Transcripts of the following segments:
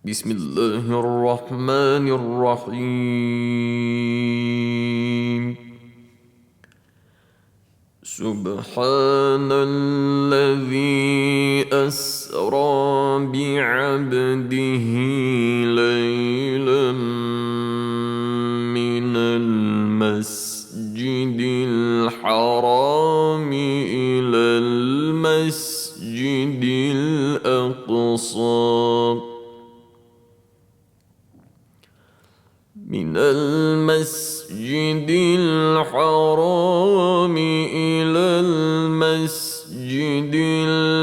بسم الله الرحمن الرحيم. سبحان الذي أسرى بعبده ليلا من المسجد الحرام إلى المسجد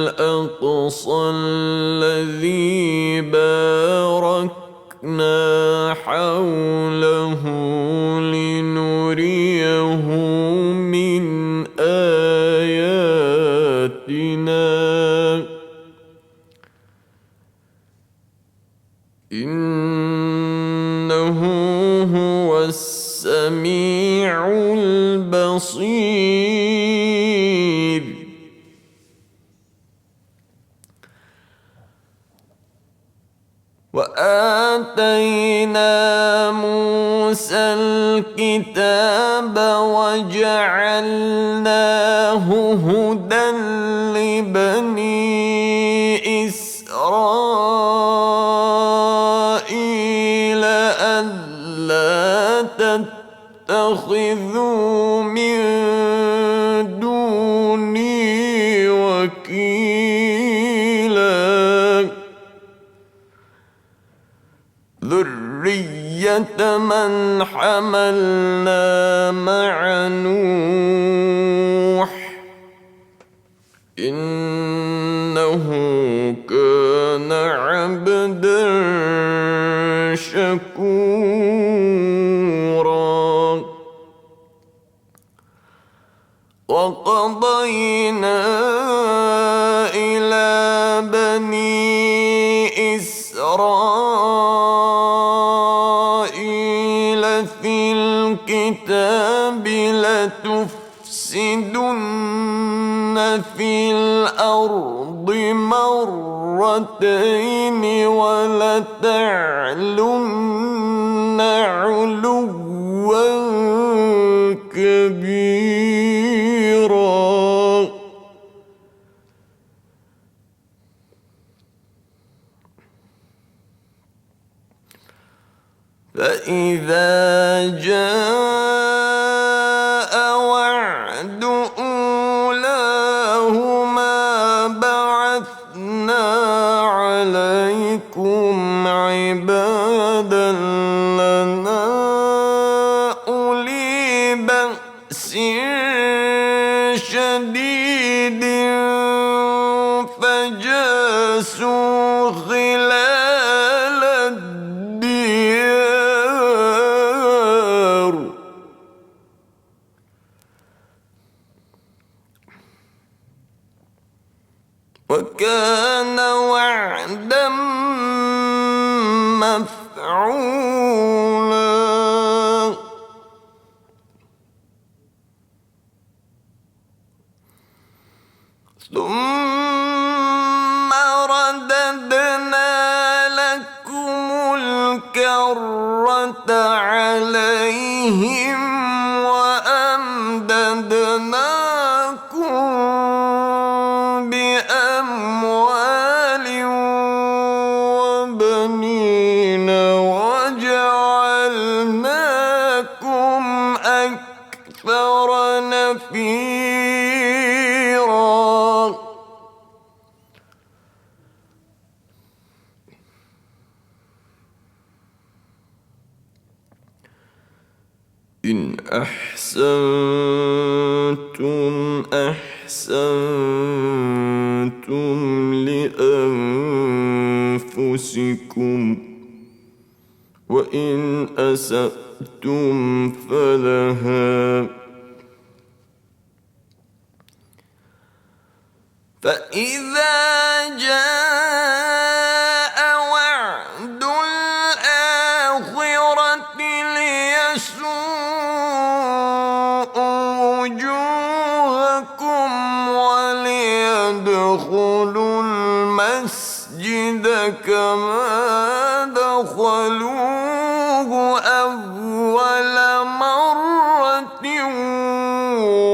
الأقصى الذي باركنا حوله لنريه من آياتنا إنه هو السميع البصير. وآتينا موسى الكتاب وجعلناه هدى لبني إسرائيل ألا تتخذوا من دوني وكيلا ذرية من حملنا مع نوح إنه كان عبدا شكورا. وقضينا إلى بني إسرائيل في الكتاب لتفسدن في الأرض مرتين ولتعلن علوا كبيرا. فإذا جاء وعد أولاهما بعثنا عليكم عبادا لنا أولي بأس شديد فجاسوا خلال الديار وكان وعدا مفعولا. ثم رددنا لكم الكرة عليهم وأمددناكم بأموال وبنين وجعلناكم أكثر نفيرا. إن أحسنتم أحسنتم لأنفسكم وإن أسأتم فلها. فإذا جاء وعد الآخرة ليسوءوا وجوهكم وليدخلوا المسجد كما دخلوه أول مرة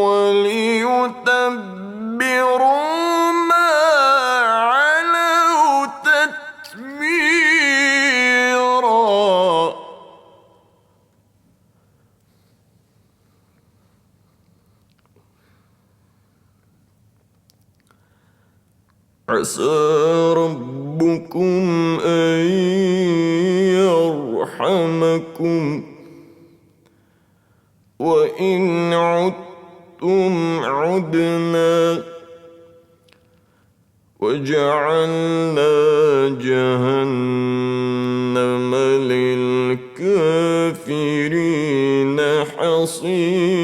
وليتبروا ما علوا تتبيرا. عسى ربكم أن يرحمكم وإن عدتم عدنا وجعلنا جهنم للكافرين حصيرا.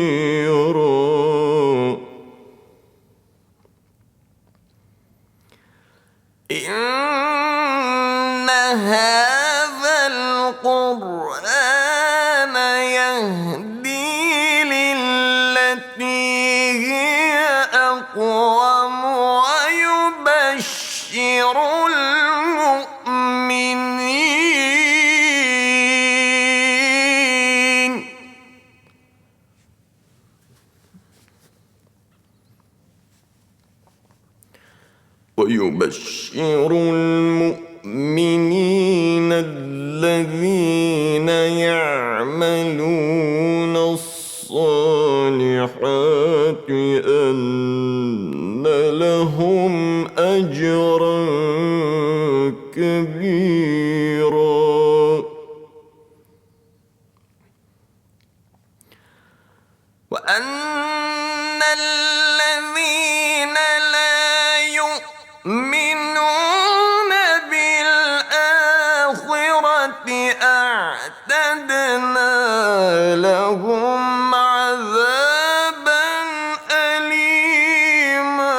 إن هذا القرآن يهدي للتي هي أقوم ويبشر المؤمنين الذين يعملون الصالحات أن لهم أجرا كبيرا. وأن الذين لا يؤمنون بالآخرة أعتدنا لهم عذابا أليما.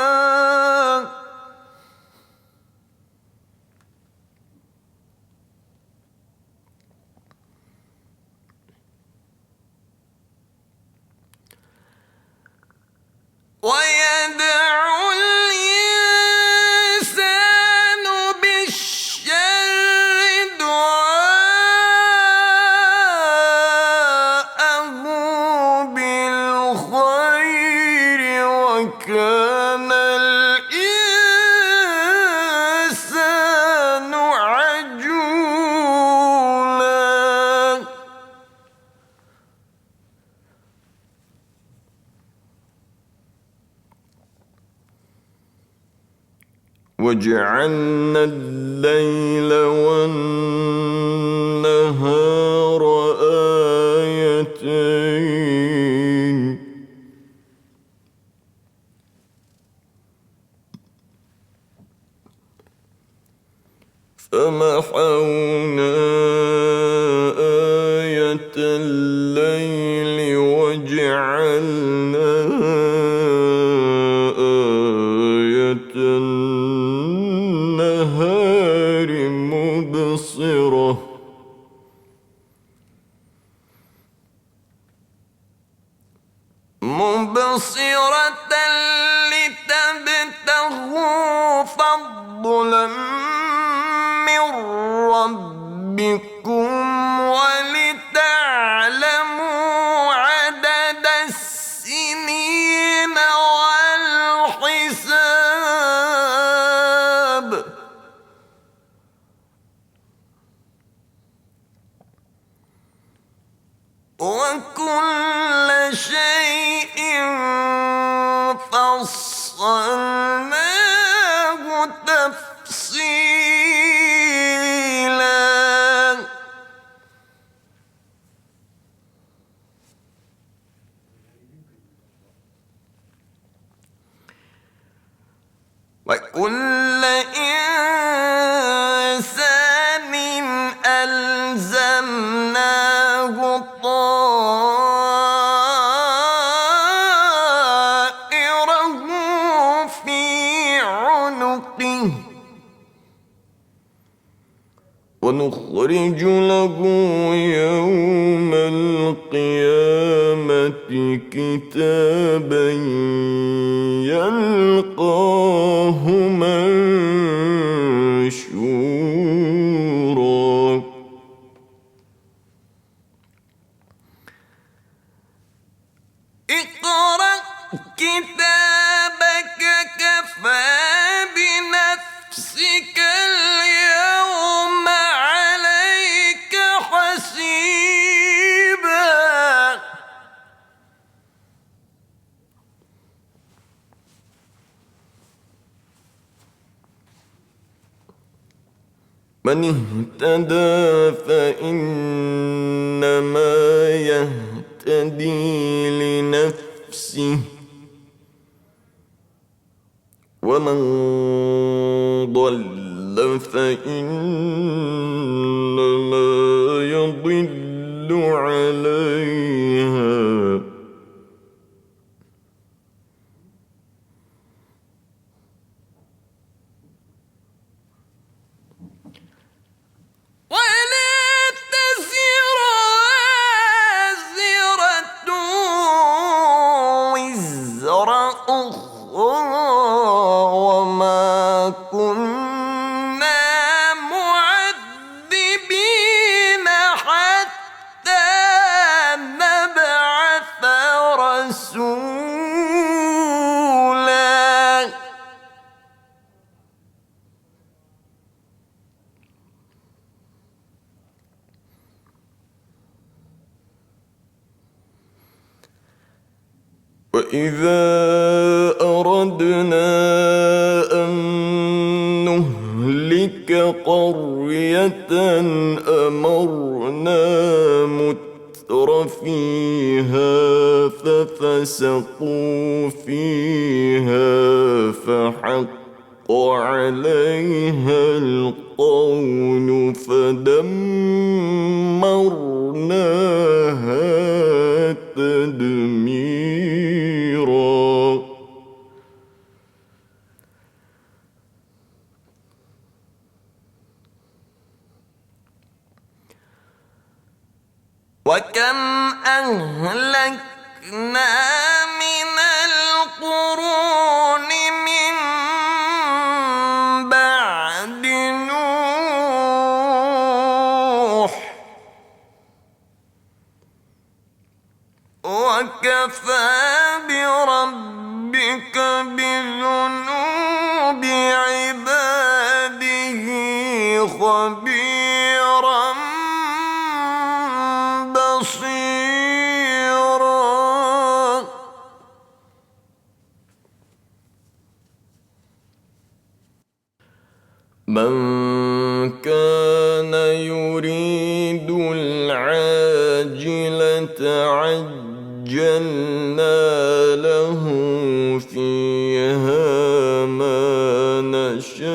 ويدعو الإنسان بالشر دعاءه بالخير وكان الإنسان عجولا. وجعلنا الليل والنهار آيتين فمحونا آية الليل وجعلنا آية النهار مبصرة لتبتغوا فضلا من ربكم ولتعلموا عدد السنين والحساب. وكل شيء فصلناه تفصيلا. وكل إنسان ألزمناه طائره في عنقه ونخرج له يوم القيامة كتابا يلقاه منشورا من اهتدى فإنما يهتدي لنفسه ومن ضل فإنما يضل عليها ولا تزر وازرة وزر أخرى وما كنا معذبين حتى نبعث رسولا وإذا أردنا أن نهلك قرية أمرنا متر فيها ففسقوا فيها فحق عليها القول فدمرناها تدميرا وكم أهلكنا من القرون من بعد نوح وكفى بربك بذنوب عباده خبيرا بصيرا من كان يريد العاجلة عجلنا له فيها ما نشاء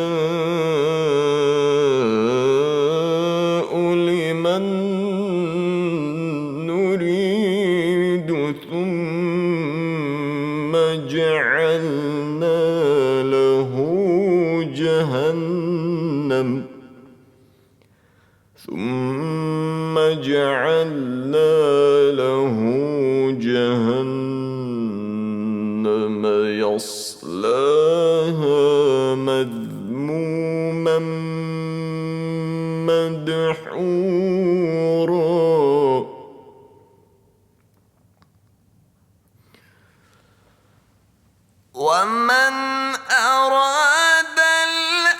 لمن نريد ثم جعلنا له جهنم يصلاها مذموما مدحورا ومن أراد الآخرة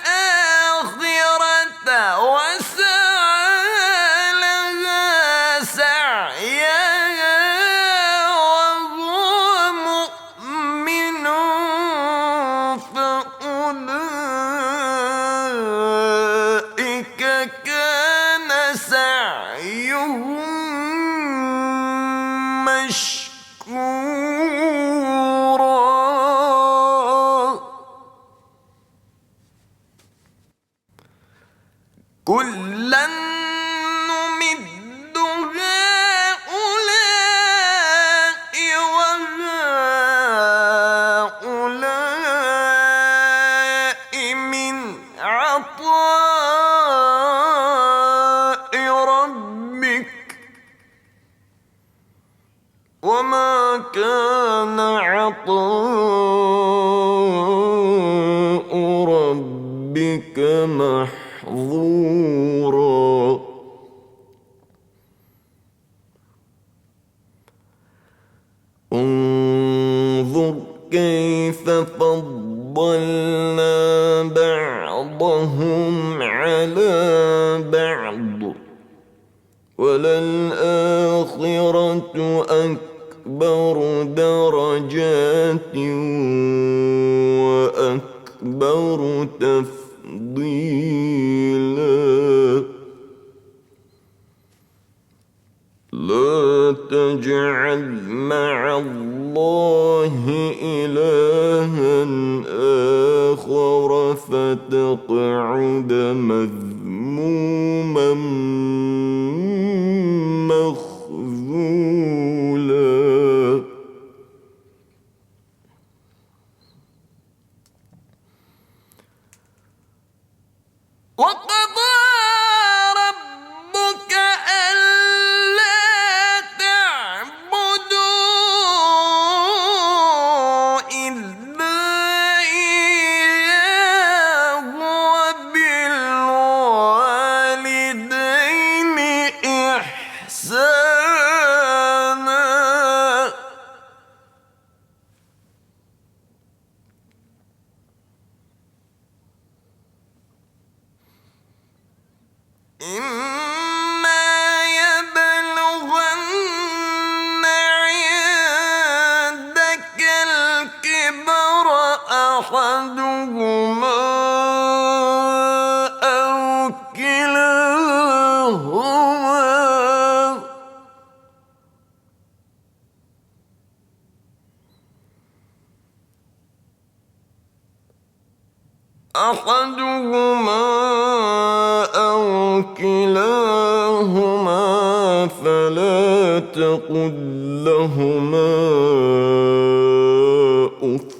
وسعى لها سعيها وهو مؤمن فأولئك كان سعيهم مشكورا كلا نمد هؤلاء وهؤلاء من عطاء ربك وما كان عطاء ربك محظورا انظر كيف فضلنا بعضهم على بعض وللآخرة أكبر درجات وأكبر تفضيلا تفضيلا لا تجعل مع الله إلها آخر فتقعد مذموما مخذولا وقضى ربك ألا تعبدوا إلا إياه وبالوالدين إحسانا إما يبلغن عندك الكبر أحدهما أو كلاهما فلا تقل لهما أف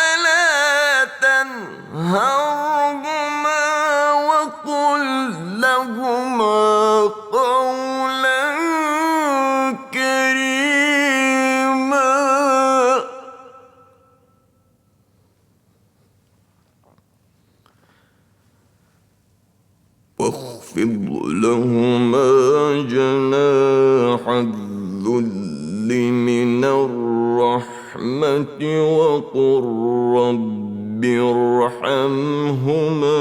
ولا تنهرهما وقل لهما قولا كريما واخفض لهما جناح الذل من الرحمة وقل رب ارحمهما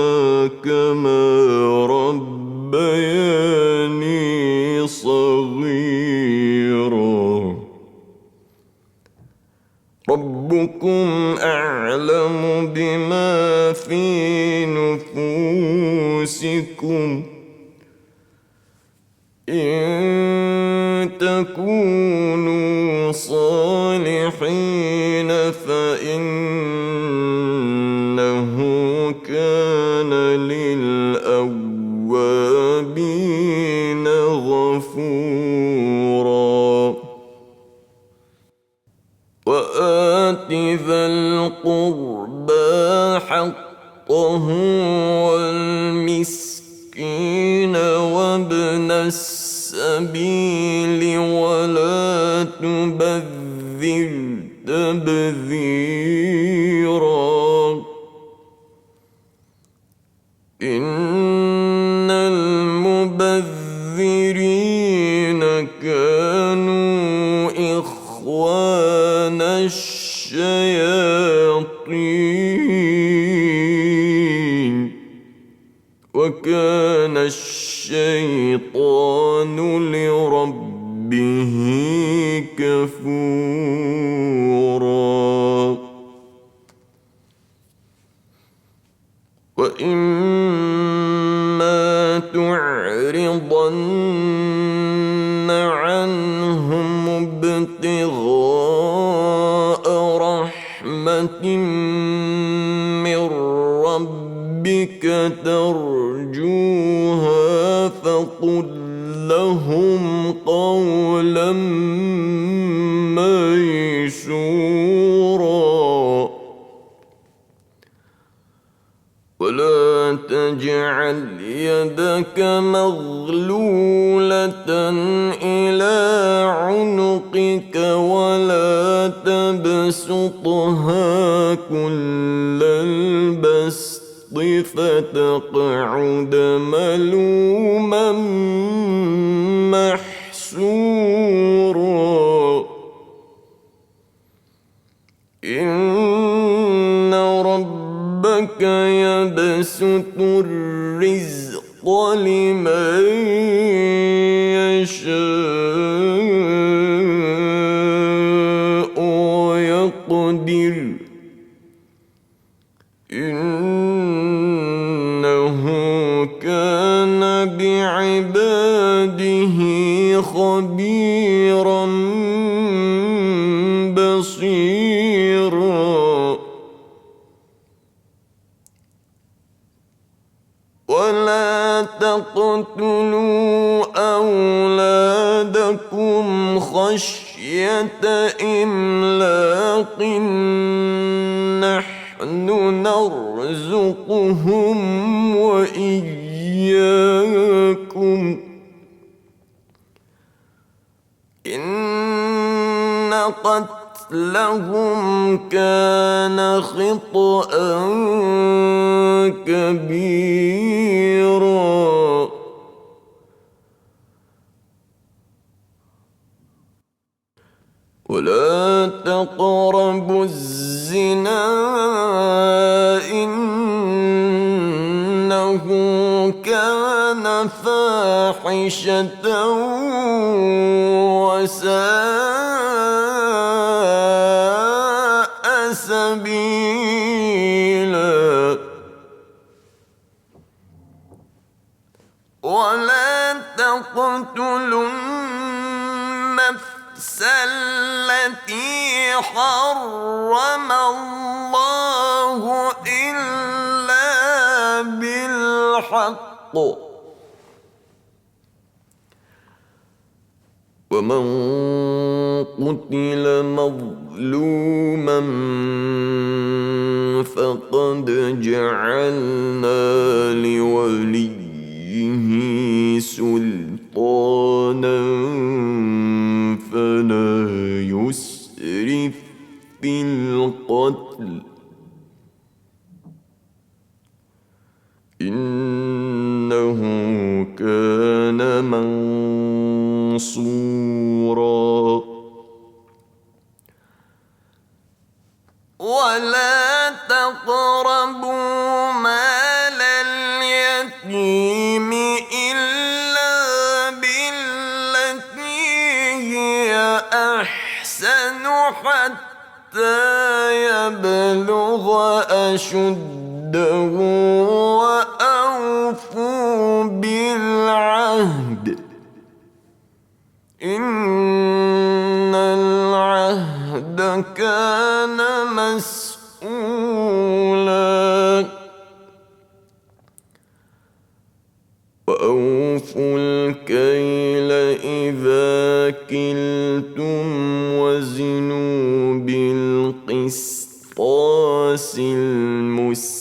كما ربياني صغيرا ربكم أعلم بما في نفوسكم إن تكونوا صالحين فإنه كان للأوابين غفورا وآت ذا القربى حقه والمسكين وابن السبيل ولا تبذر تبذيرا إن المبذرين كانوا إخوان الشياطين وكان الشيطان لربه كفورا وإما تعرضن عنهم ابتغاء رحمة من ربك ترجوها فقل لهم قولا ميسورا ولا تجعل يدك مغلولة إلى عنقك ولا تبسطها كل البسط فتقعد ملوما محسورا إن يبسط الرزق لمن يشاء ويقدر إنه كان بعباده خبيرا بصيرا ولا تقتلوا أولادكم خشية إملاق نحن نرزقهم وإياكم إن قتلهم كان خطأ كبيرا ولا تقربوا الزنا إنه كان فاحشة وساء سبيلا ولا تقتلوا النفس التي حرم الله إلا بالحق ومن قتل مظلوما فقد جعلنا لوليه سلطانا فلا يسرف في القتل إنه كان منصورا ولا تقربوا مال اليتيم إلا بالتي هي أحسن حتى يبلغ أشده وأوفوا بالعهد إن العهد كان مسؤولا وأوفوا الكيل إذا كلتم وزنوا بالقسطاس المستقيم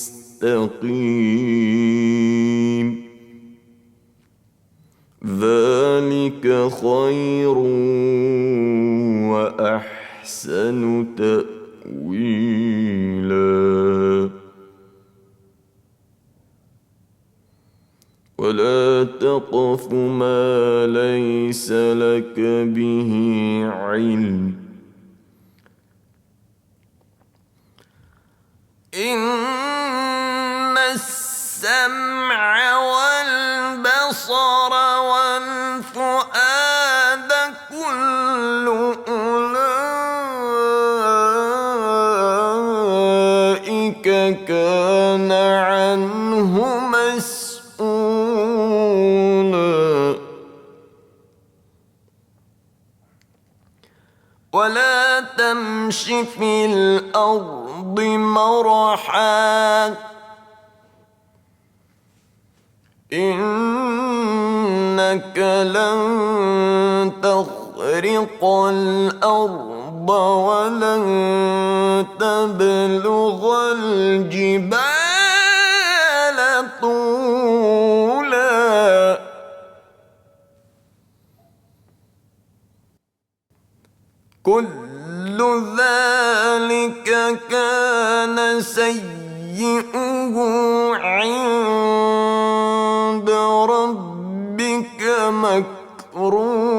ذلك خير وأحسن تأويلا ولا تقف ما ليس لك به علم إن السمع والبصر والفؤاد كل أولئك كان عنه مسؤولا ولا تمش في الأرض مرحا إنك لن تخرق الأرض ولن تبلغ الجبال طولا كل ذلك كان سيئه عند ربك مكروها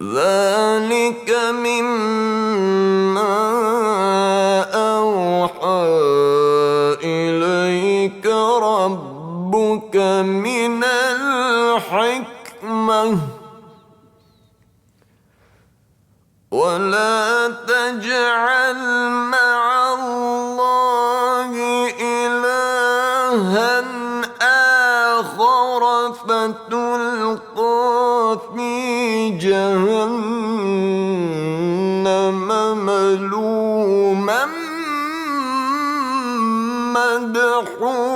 ذلك ذلك مما أوحى إليك ربك من الحكمة ولا تجعل مع الله إلها آخر فتلقى في جهنم ملوما مدحورا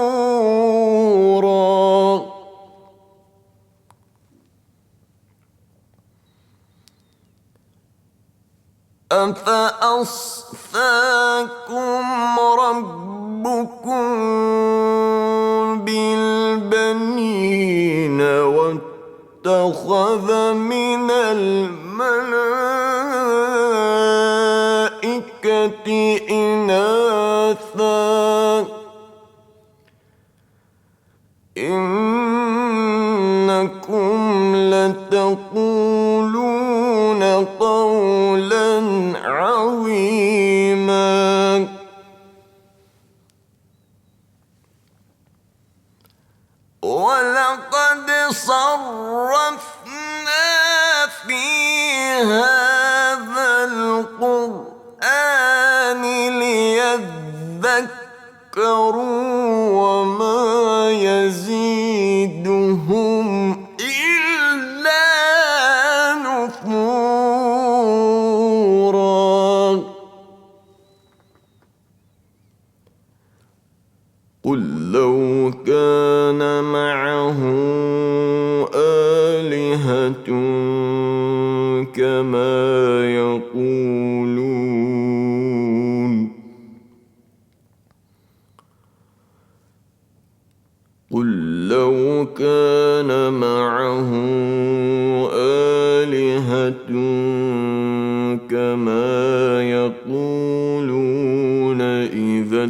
أفأصفاكم ربكم بالبنين واتخذ من الملائكة إناثا إنكم لتقولون قولا عظيما ولقد صرفنا في هذا القرآن ليذكروا وما يزيدهم إلا نفورا قل لو كان معه آلهة كما يقولون قل لو كان معه آلهة كما يقولون إذا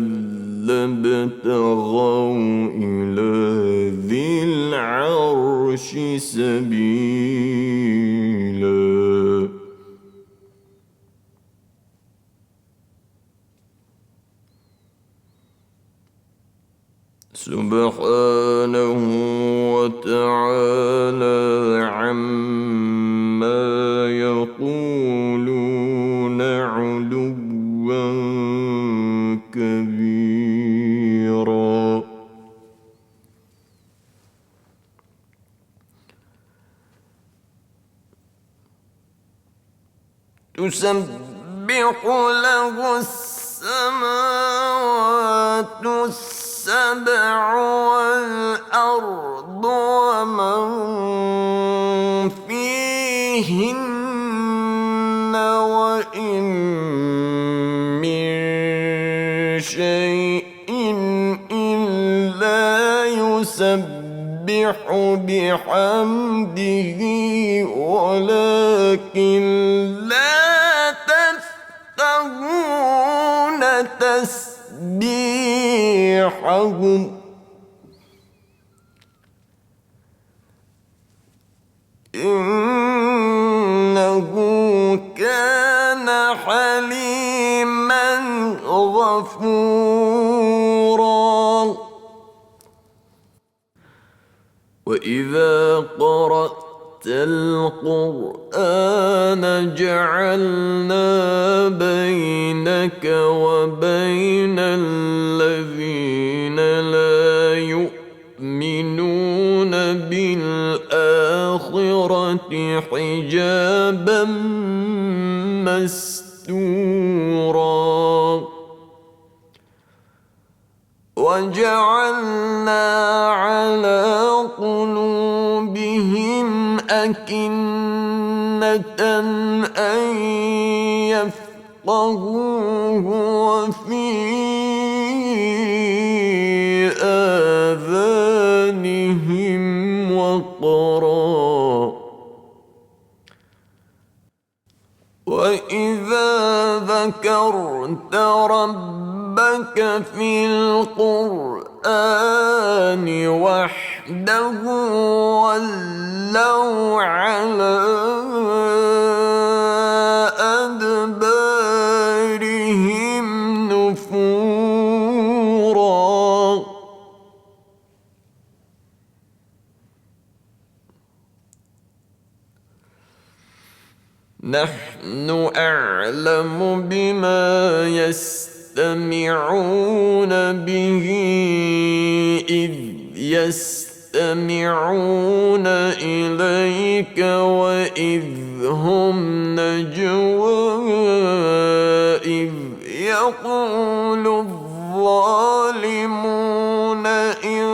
لابتغوا إلى ذي العرش سبيلا سبحانه وتعالى عما يقولون علوا كبيرا تسبح له السماوات السبع والأرض ومن فيهن وإن من شيء إلا يسبح بحمده ولكن لا تفقهون تسبيحهم إنه كان حليما غفورا وإذا قرأت القرآن جعلنا بينك وبين الذين لا يؤمنون بالآخرة حجابا مستورا وجعلنا على قلوبهم أكنة أن يفقهوه وفي آذانهم وقرا وإذا ذكرت ربك في القرآن وحده ولوا على نحن أعلم بما يستمعون به إذ يستمعون إليك وإذ هم نجوى إذ يقول الظالمون إن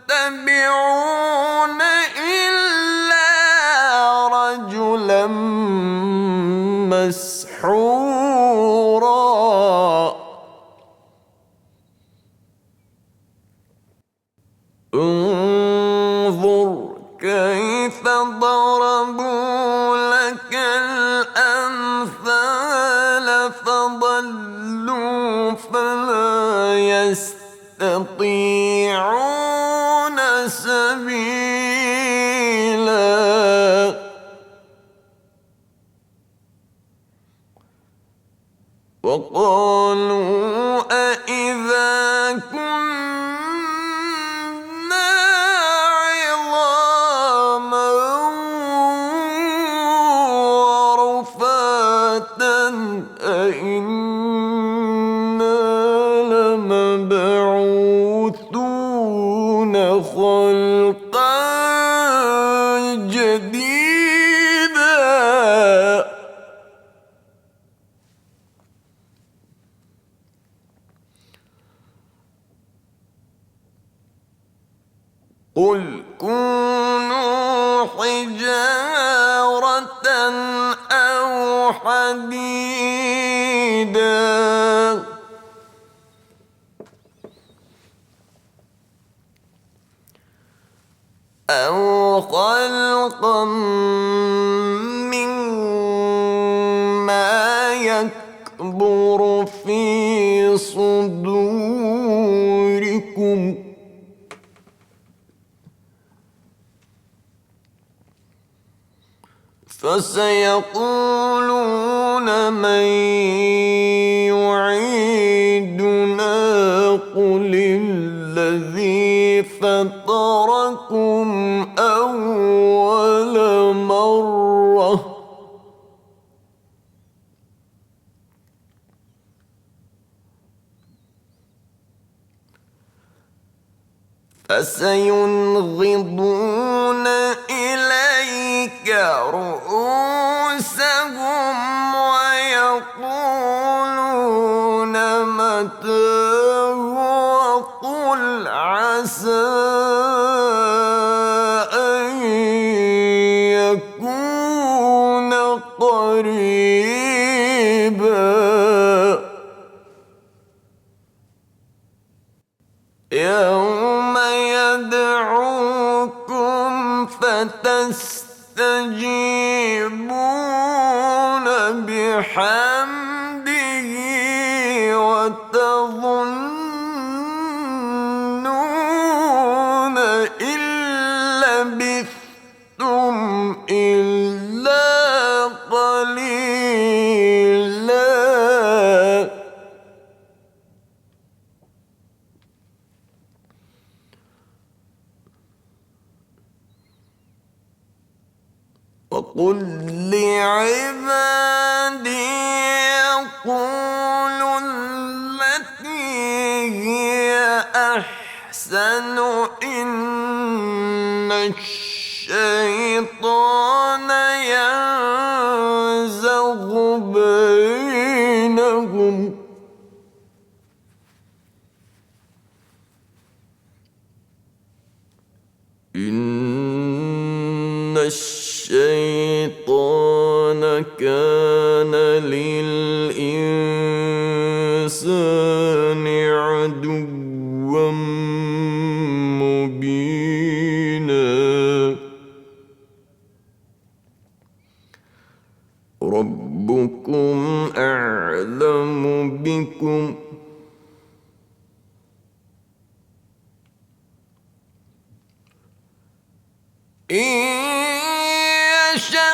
تتبعون إلا رجلا مسحورا انظر كيف ضربوا لك الأمثال فضلوا فلا يستطيعون سبيلا وقالوا أإذا كنا عظاما ورفاتا أإنا لمبعوثون خلقا جديدا قل كونوا حجارة أو حديدا أو خلقا مما يكبر في صدوركم فسيقولون من يعيدنا قل الذي فطركم أول مرة فسينغضون إليك رؤوسهم ويقولون متى وقل عسى أن يكون قريبا يوم يدعوكم فتستجيبون بحمده وتظنون إن لبثتم إلا قليلا وقل لعبادي يقولوا التي هي أحسن إن الشيطان ينزغ بينهم إن الشيطان كان للإنسان عدوا مبينا ربكم أعلم بكم إن يشأ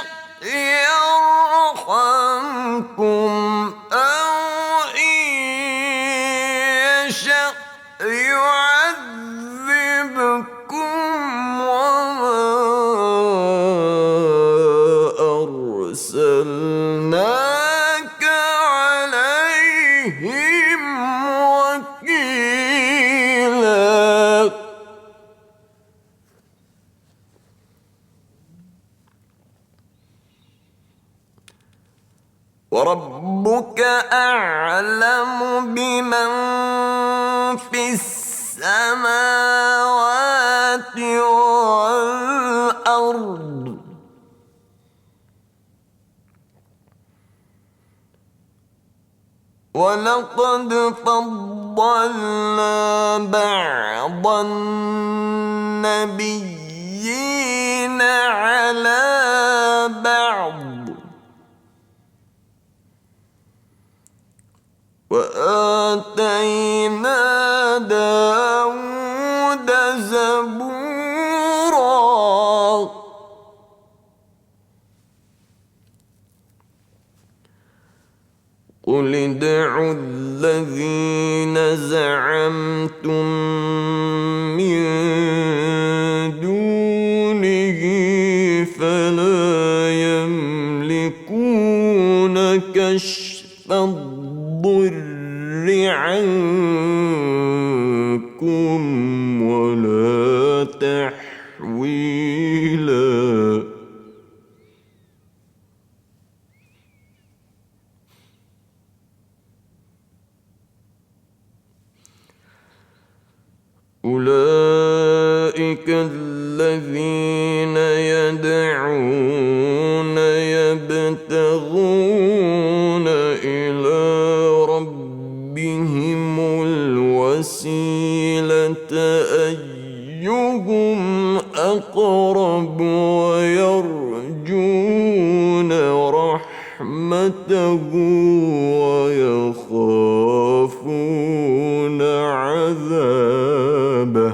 يرحمكم أو إن يشأ يعذبكم وما وربك أعلم بمن في السماوات والأرض ولقد فضلنا بعض النبيين على بعض وآتينا داود زبورا قل ادعوا الذين زعمتم من دونه فلا يملكون كشف الضر عنكم ولا تحويلا أولئك الذين يدعون يبتغون إلى ربهم الوسيلة أيهم أقرب ويرجون رحمته ويخافون عذابه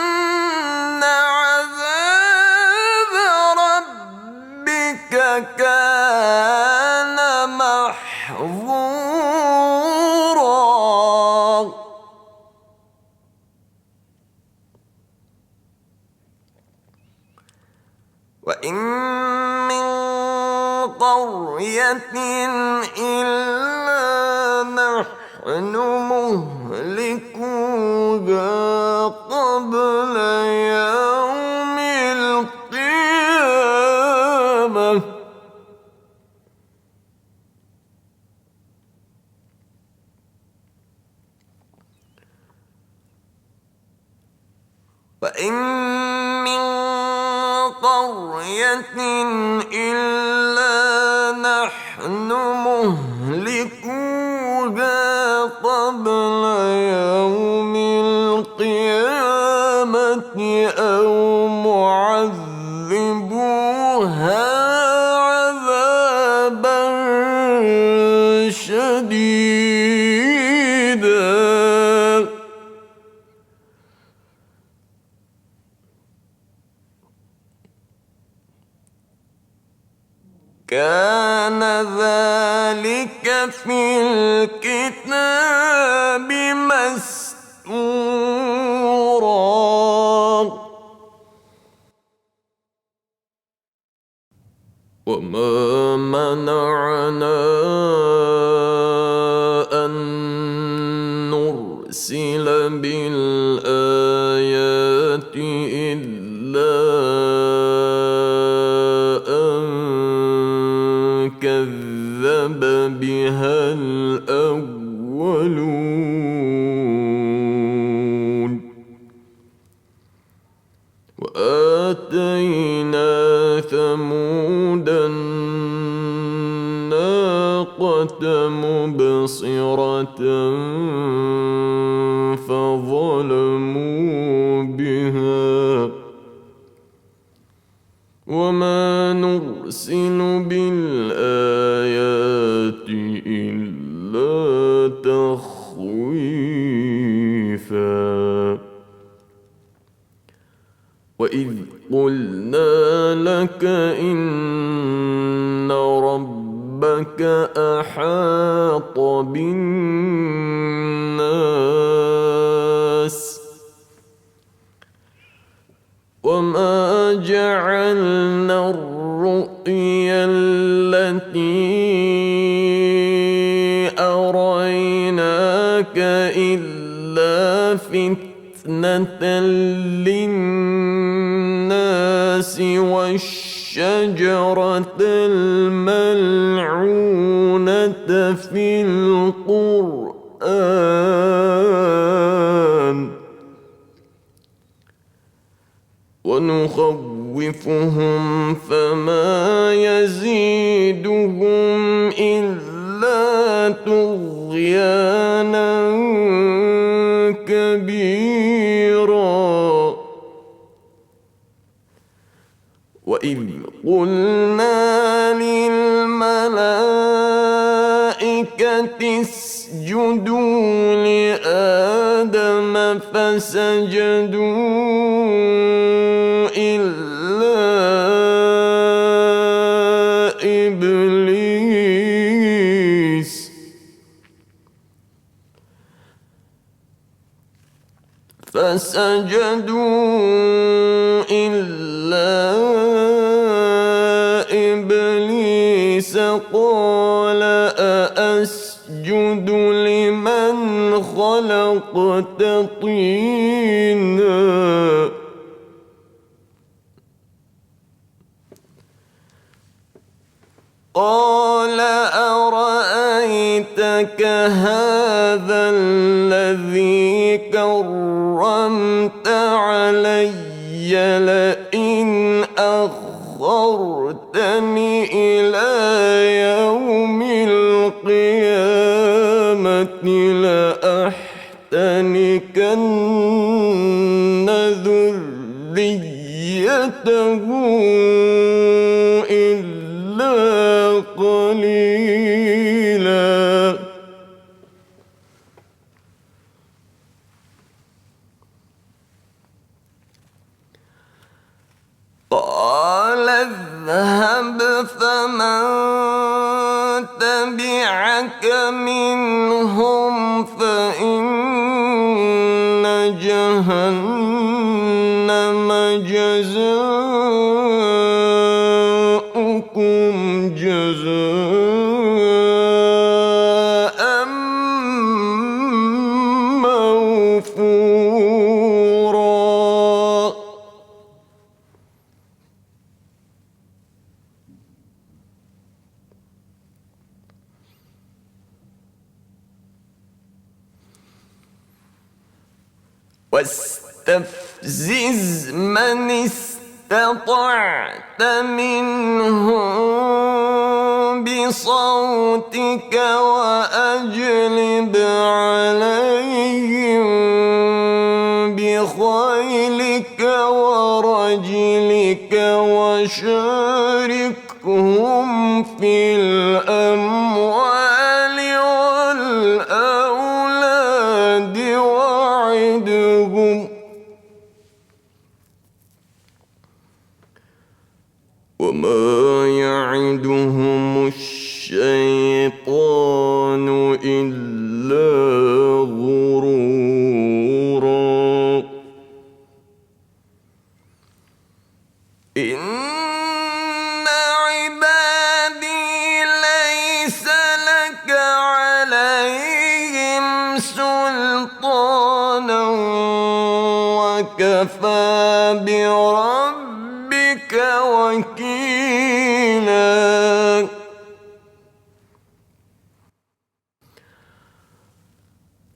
إن عذاب ربك كان محظورا وإن من قرية إلا نحن مهلكوها قبل يوم القيامة وإن من قرية إلا نحن مهلكوها قبل يوم القيامة أو معذبوها عذابا شديدا كان ذلك في الكتاب مسطورا وما منعنا أن نرسل بالآيات إلا كذب بها الأولون وآتينا ثمود الناقة مبصرة فظلموا بها وما نرسل بالآيات إلا تخويفا وإذ قلنا لك إن ربك أحاط بالناس وما جعلنا الرؤيا التي أريناك إلا فتنة فتنة للناس والشجرة الملعونة في القرآن ونخوفهم فما يزيدهم إلا طغيانا كبيرا وإذ قلنا للملائكة اسجدوا لآدم فسجدوا إلا إبليس قال أأسجد لمن خلقت طينا قال أرأيتك هذا الذي كرمت علي لئن أخرتني إلى يوم القيامة لأحتنكن ذريته إلا قليلا قال اذهب فمن تبعك منهم فإن جهنم جزاؤكم جزاء موفورا واستفزز من استطعت منهم بصوتك وأجلب عليهم بخيلك ورجلك وشاركهم في الأموال والأولاد وعدهم وما يعدهم الشيطان إلا غرورا إن عبادي ليس لك عليهم سلطانا وكفى بربك وكيلا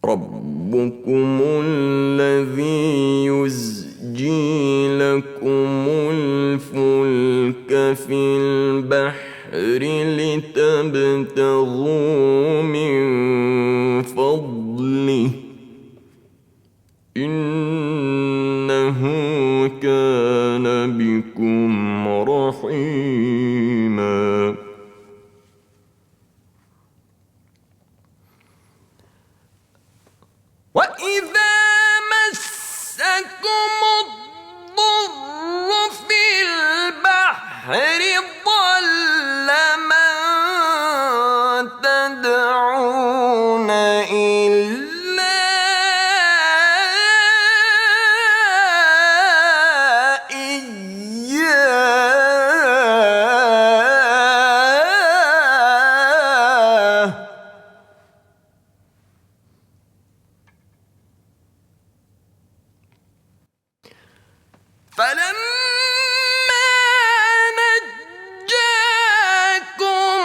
ربكم الذي يزجي لكم الفلك في البحر لتبتغوا من فضله إنه كان بكم رحيما وإذا مسكم الضر في البحر ضل من تدعون إلا إياه فلما نجاكم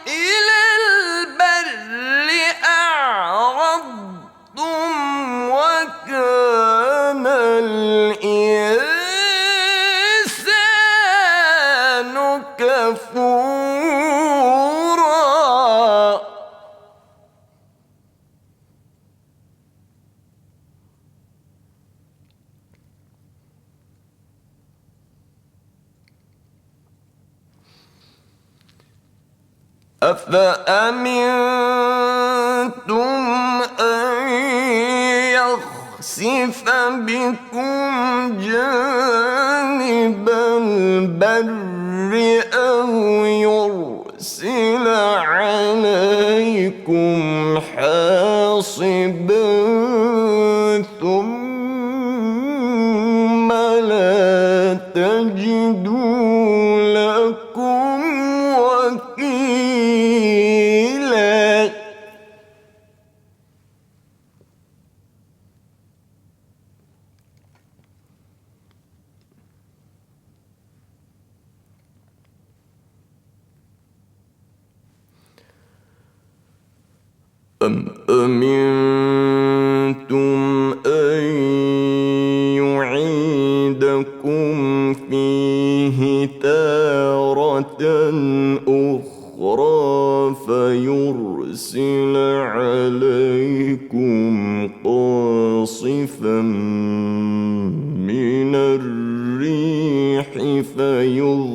إلى البر أعرضتم وكان الإنسان كفورا أفأمنتم أن يخسف بكم جانب البر أو يرسل عليكم حاصبا ثم لا تجدوا لكم وكيلا أم أمنتم أن يعيدكم فيه تارة أخرى فيرسل عليكم قاصفا من الريح فيغرقكم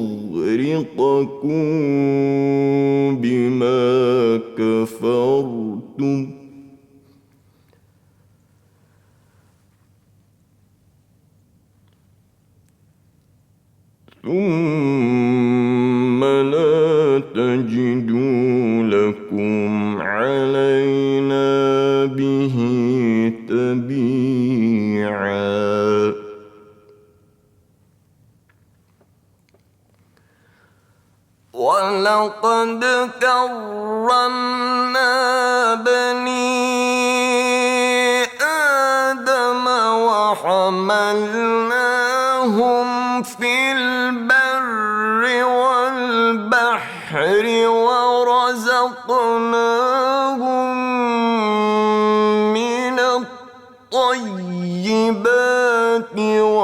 بما كفرتم ثم لا تجدوا لكم علينا به تبيعا ولقد كرمنا بني آدم وحملناهم في البر والبحر ورزقناهم من الطيبات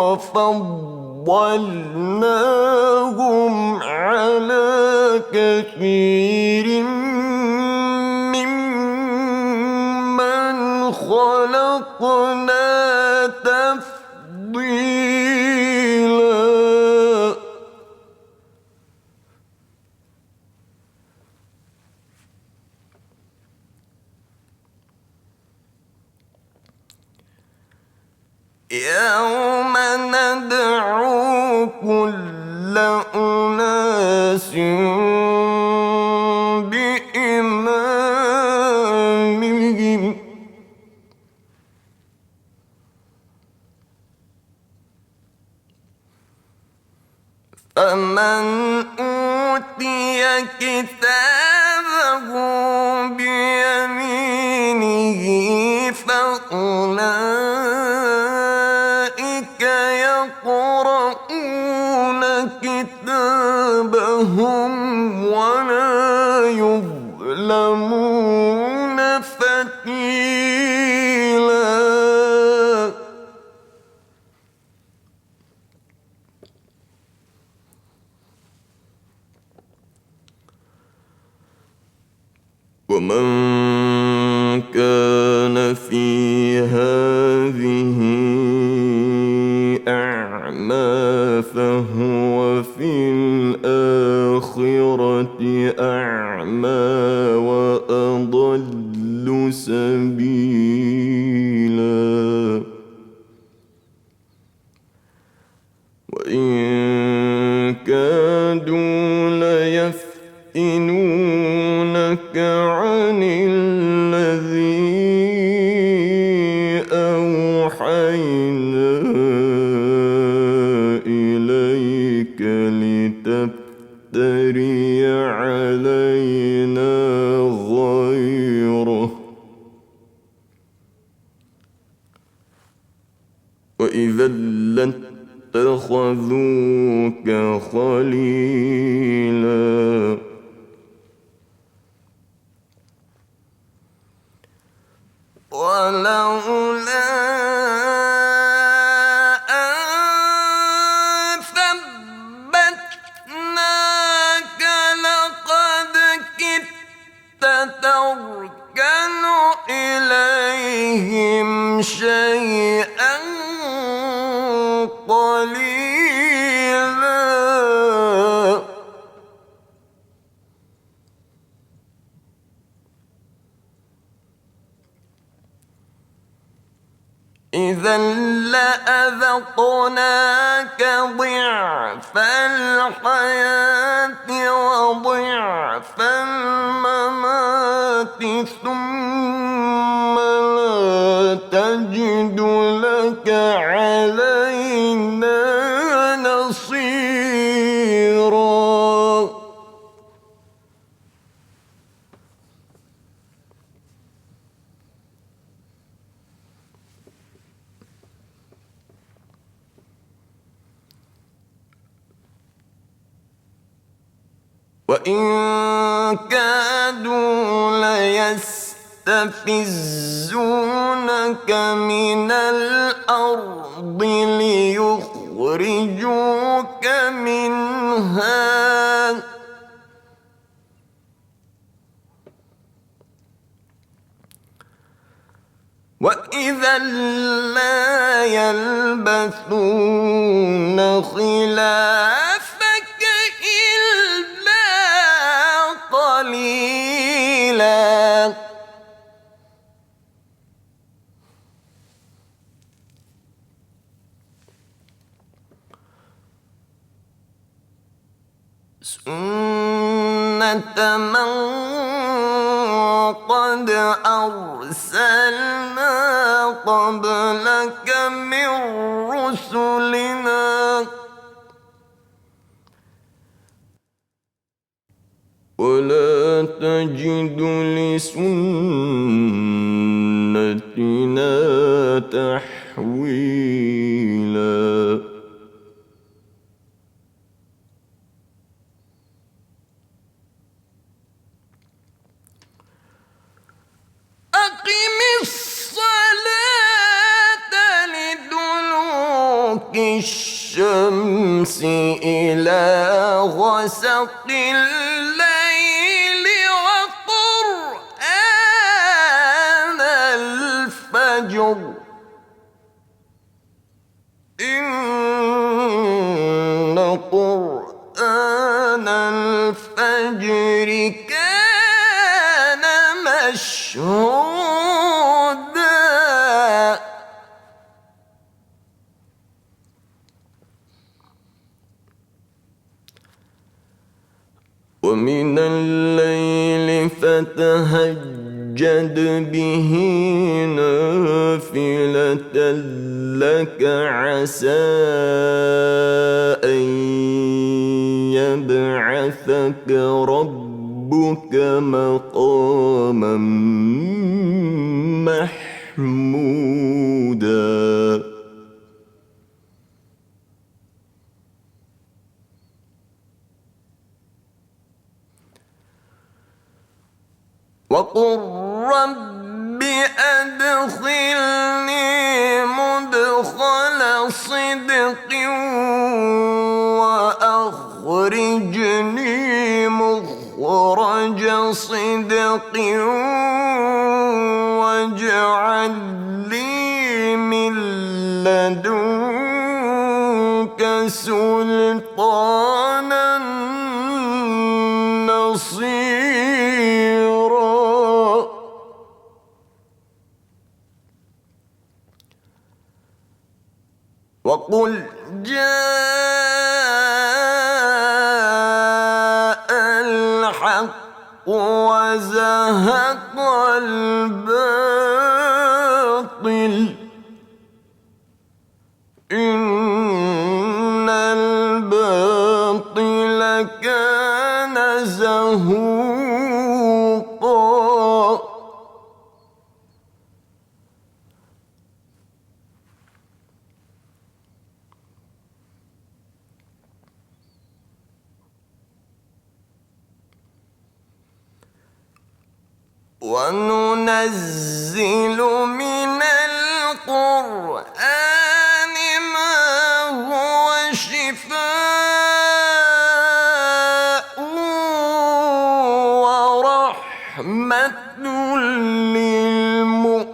وفضلناهم على كثير ممن خلقنا تفضيلا يوم ندعو كل أناس بإمامهم فمن أوتي كتابه بيمينه فأولئك يقرؤون كتابهم ولا يظلمون فتيلا ومن كان في هذه أعمى فهو في الآخرة أعمى وأضل سبيلا وإن كادوا ليفتنونك عن الذي أوحينا إليك لتفتري علينا غيره وإذا اتخذوك خليلا ولولا أن ثبتناك لقد كدت تركن إليهم شيئا قليلا إذا لأذقناك ضعف الحياة وضعف الممات ثم لا تجد لك علينا نصيرا وإن كادوا ليستفزونك من الأرض ليخرجوك منها وإذا لا يلبثون خلافك إلا قليلا سنة من قد أرسلنا قبلك من رسلنا ولا تجد لسنتنا تحويلا أقم الصلاة لدلوك الشمس إلى غسق الليل وقرآن الفجر إن قرآن الفجر كان مشهودا ومن الليل فتهجد به نافلة لك عسى أن يبعثك ربك مقاما محمودا وقل رب أدخلني مدخل صدق وأخرجني مخرج صدق واجعل لي من لدنك سلطانا نصيرا وقل جاء الحق وزهق الباطل إن الباطل كان زهوقا وننزل من القرآن ما هو شفاء ورحمة للمؤمنين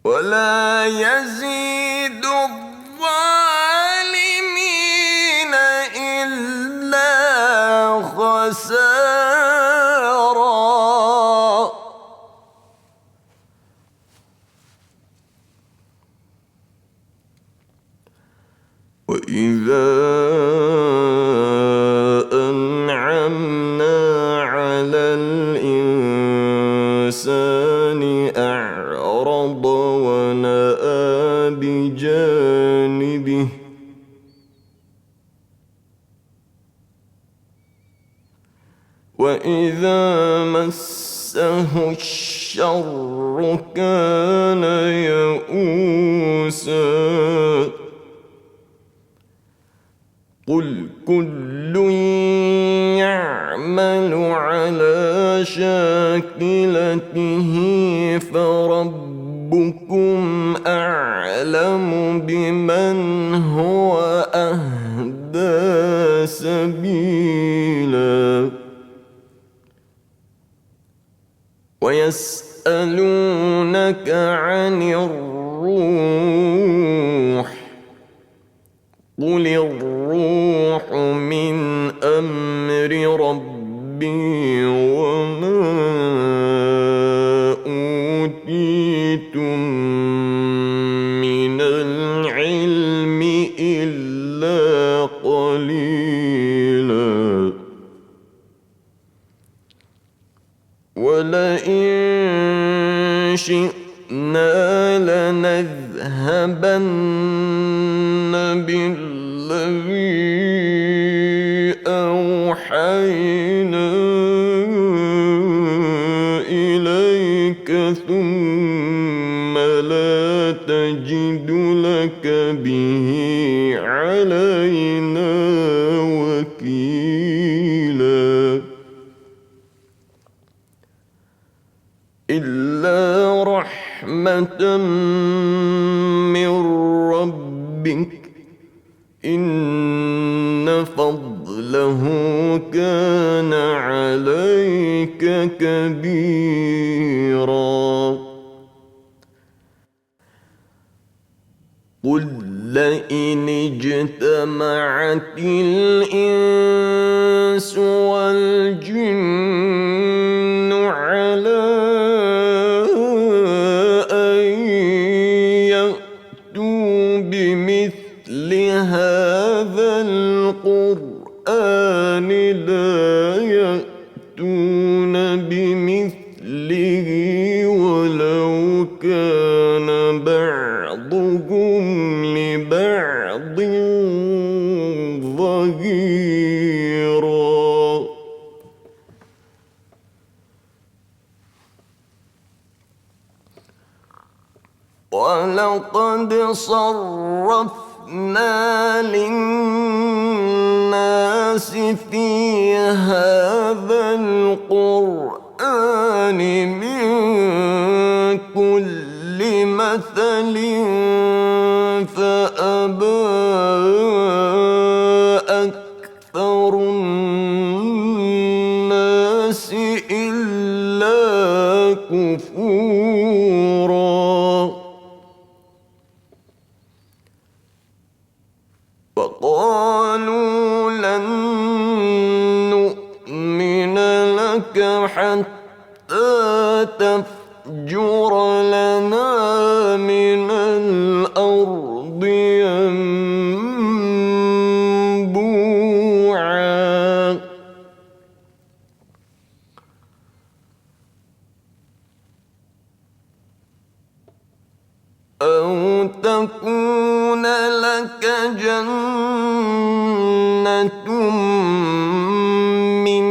ولا يزيد الظالمين إلا خسارا. وإذا أنعمنا على الإنسان أعرض ونأى بجانبه وإذا مسه الشر كان يئوسا. قل كل يعمل على شاكلته فربكم أعلم بمن هو أهدى سبيلا. ويسألونك عن الروح قل الروح من أمر ربي وما أوتيتم من العلم إلا قليلا. ولئن شئنا لنذهبن بالذي أوحينا إليك ثم لا تجد لك به علينا وكيلا. إلا رحمة من ربك إن فضله كان عليك كبيرا. قل لئن اجتمعت الإنس والجن على أن يأتوا بمثل هذا القرآن لا يأتون بمثله ولو كان بعضهم لبعض ظهيرا. ولقد صرفنا للناس في هذا القرآن من كل مثل فأبى أكثر الناس إلا كفورا. فقالوا لن نؤمن لك حتى تفجر لنا من الأرض ينبوعا. أو تكون لك جنة من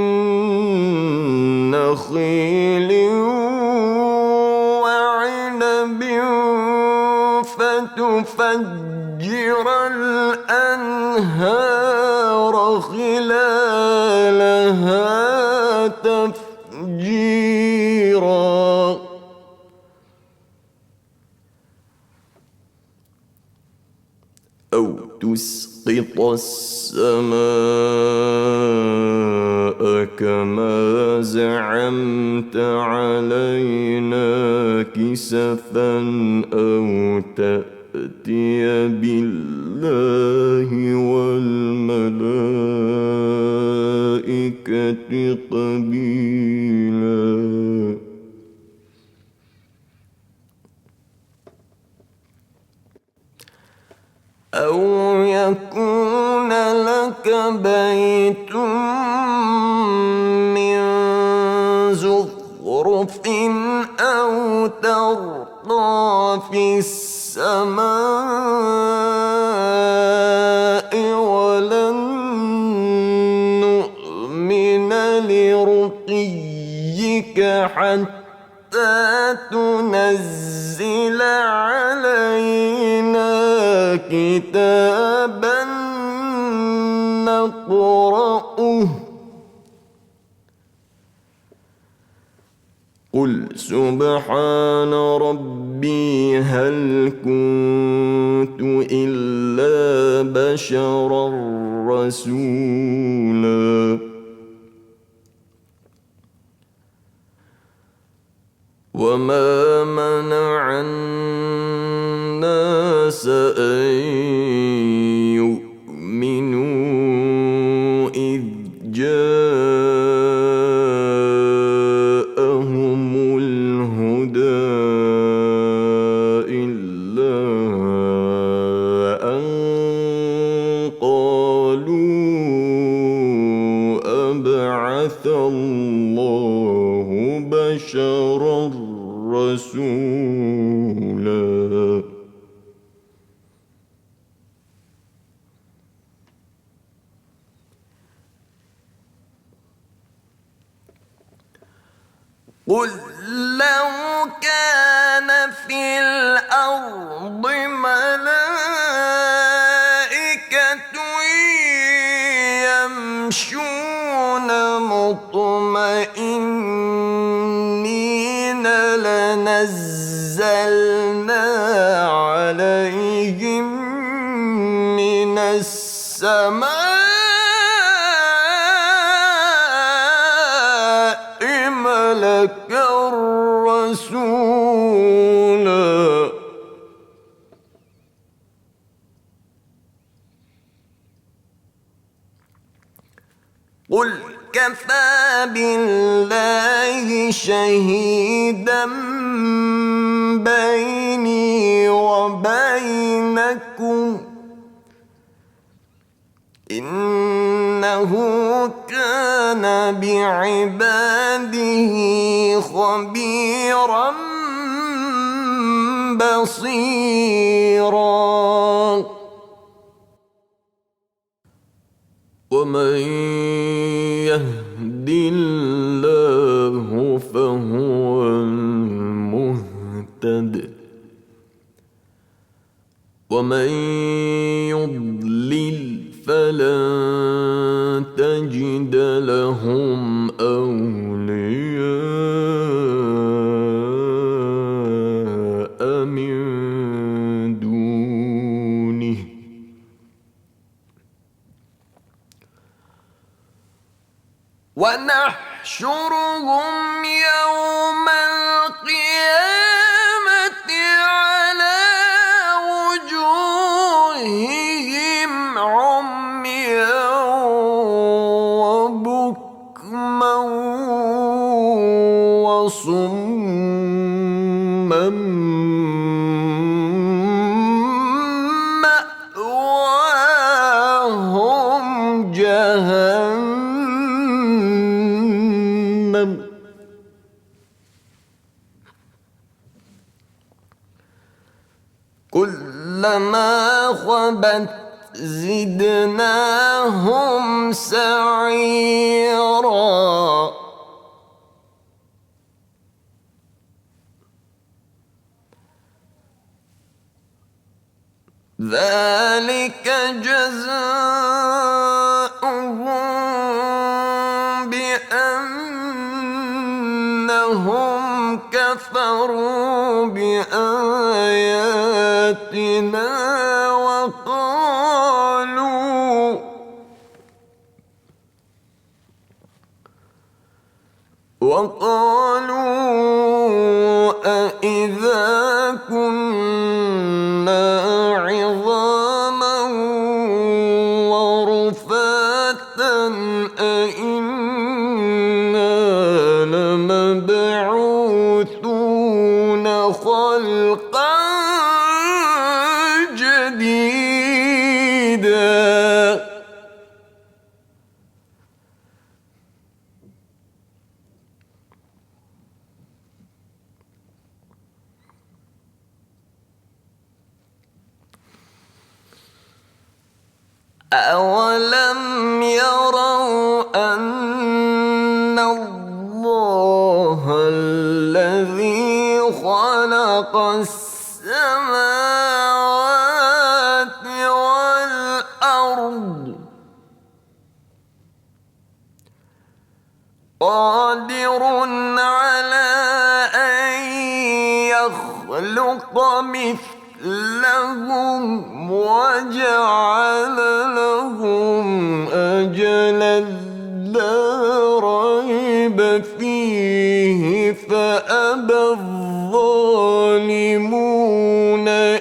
نخيل وعنب وتفجر الأنهار خلالها تفجيرا أو تسقط السماء كما زعمت علينا كسفا أو تأتي بالله والملائكة قبيلا أو يكون لك بيت من زخرف أو ترقى في السماء ولن نؤمن لرقيك حتى تنزل علينا كتابا نقرأه قل سبحان ربي هل كنت إلا بشرا رسولا وما منع الناس أن يؤمنوا إذ جاءهم الهدى إلا أن قالوا أبعث الله بشرا رسولا قل لو كان في الأرض ملائكة يمشون مطمئنين لنزلنا عليهم من السماء ملكا رسولا قل كفى بالله شهيدا بيني وبينكم إنه كان بعباده خبيرا بصيرا ومن يهد الله فهو المهتد ومن يضلل فلن تجد لهم أولياء من دونه ونحشرهم يوم القيامة على وجوههم عميا وبكما وصما مأواهم جهنم كلما خبت زدناهم سعيرا ذلك جزاؤهم بأنهم كفروا بآياتنا وقالوا أإذا كنا عظاما ورفاتا أإنا لمبعوثون خلقا جديدا. أولم يروا أن الله الذي خلق السماوات والأرض قادر على أن يخلق مثلهم وجعل لهم أجلا لا ريب فيه فأبى الظالمون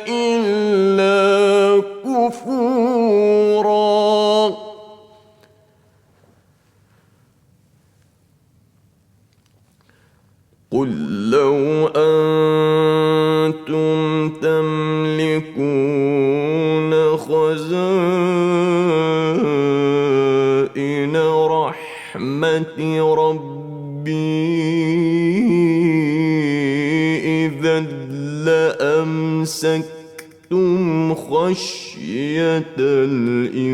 إلا كفورا. قل لو أنتم تملكون خزائن رحمة ربي إذا لأمسكتم خشية الإنفاق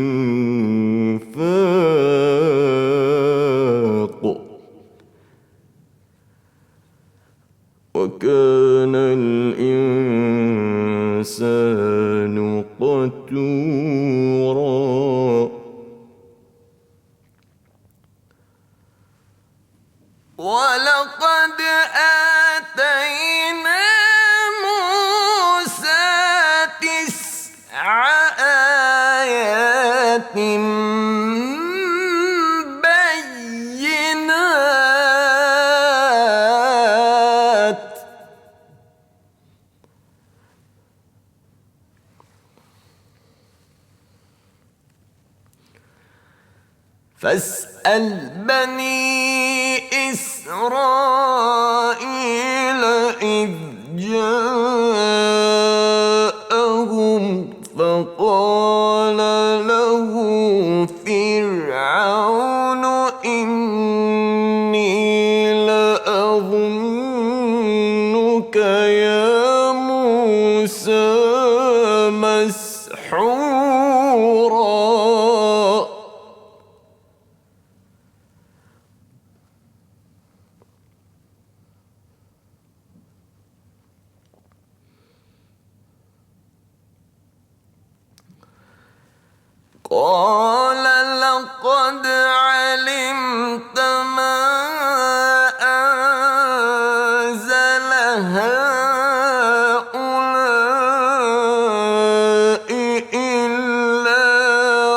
وكان الإنسان قتورا. ولقد آتينا موسى 9 آيات بينات فاسأل بني إسرائيل إذ جاءهم فقال له فرعون إني لأظنك يا موسى مسحورا. قال لقد علمت ما أنزل هؤلاء إلا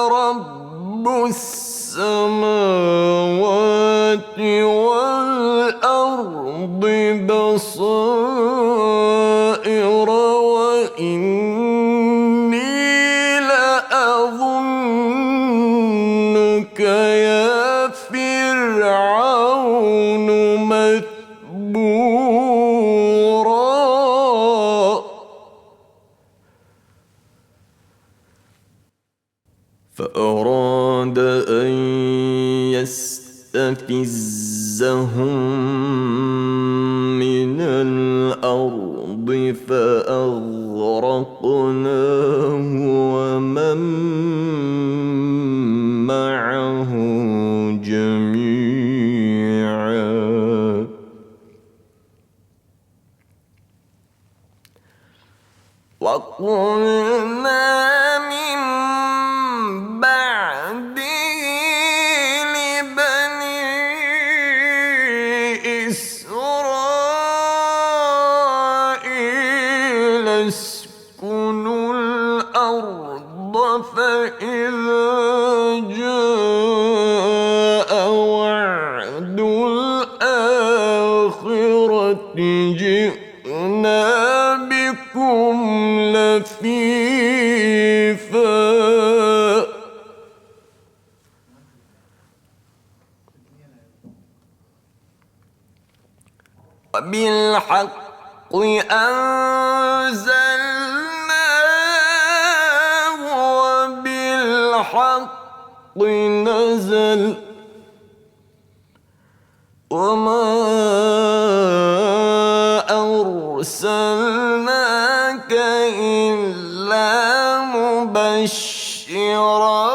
رب السماوات والأرض بصائر وإني لأظنك يا فرعون مثبورا. فأراد أن يستفزهم من الأرض فأغرقناه ومن معه جميعا. وقلنا فإذا جاء وعد الآخرة جئنا بكم لفيفا وبالحق أنزلناه وبالحق نزل وما أرسلناك إلا مبشرا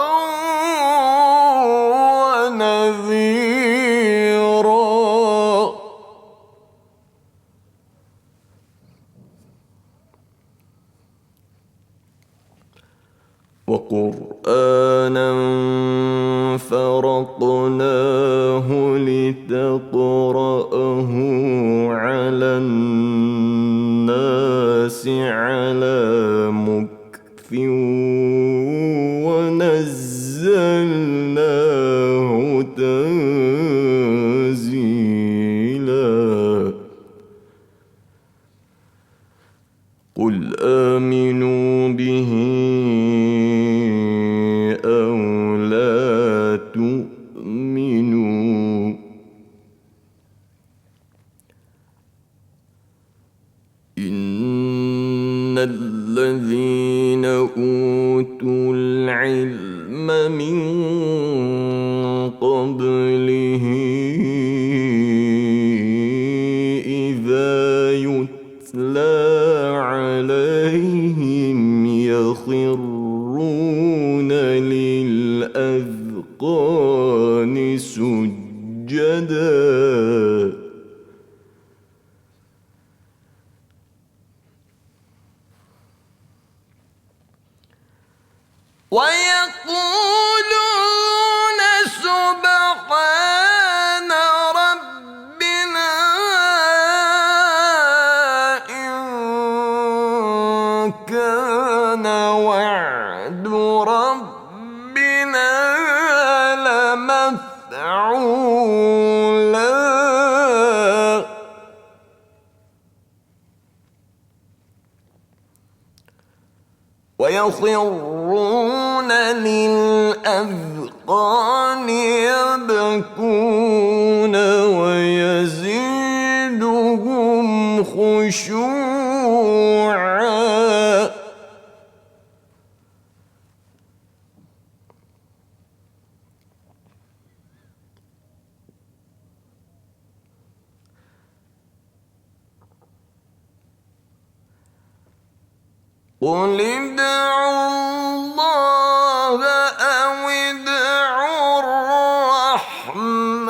ونذيرا وقرآنا فرقناه لتقرأه على الناس على مكث ونزلناه تنزيلا قل آمنوا به أو لا تؤمنوا إن الذين أوتوا العلم من قبله إذا يتلى عليهم يخرون للأذقان سجدا ويقولون سبحان ربنا إن كان وعد ربنا لمفعولا ويخرون للأذقان يبكون ويزيدهم خشوعا قل ادعوا الله أو ادعوا الرحمن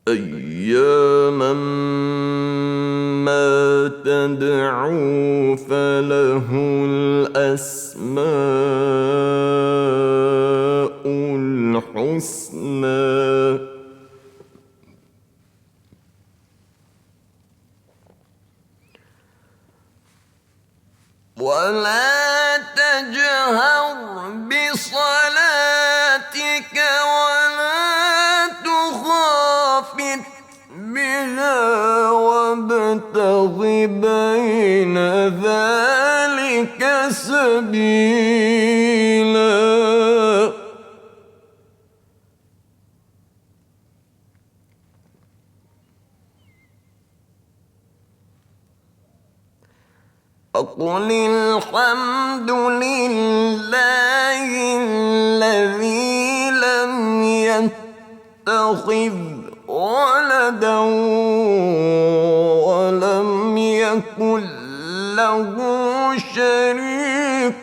أياما ما تدعوا فله الأسماء الحسنى ولا تجهر بصلاتك ولا تخافت بها وابتغ بين ذلك سبيلا وقل الحمد لله الذي لم يتخذ ولدا ولم يكن له شريك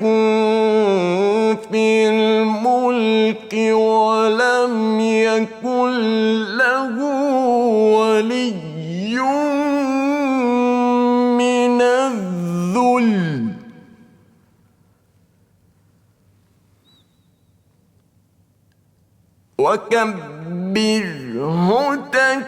في الملك ولم يكن له ولي من الذل وكبره وكبره تكبيرا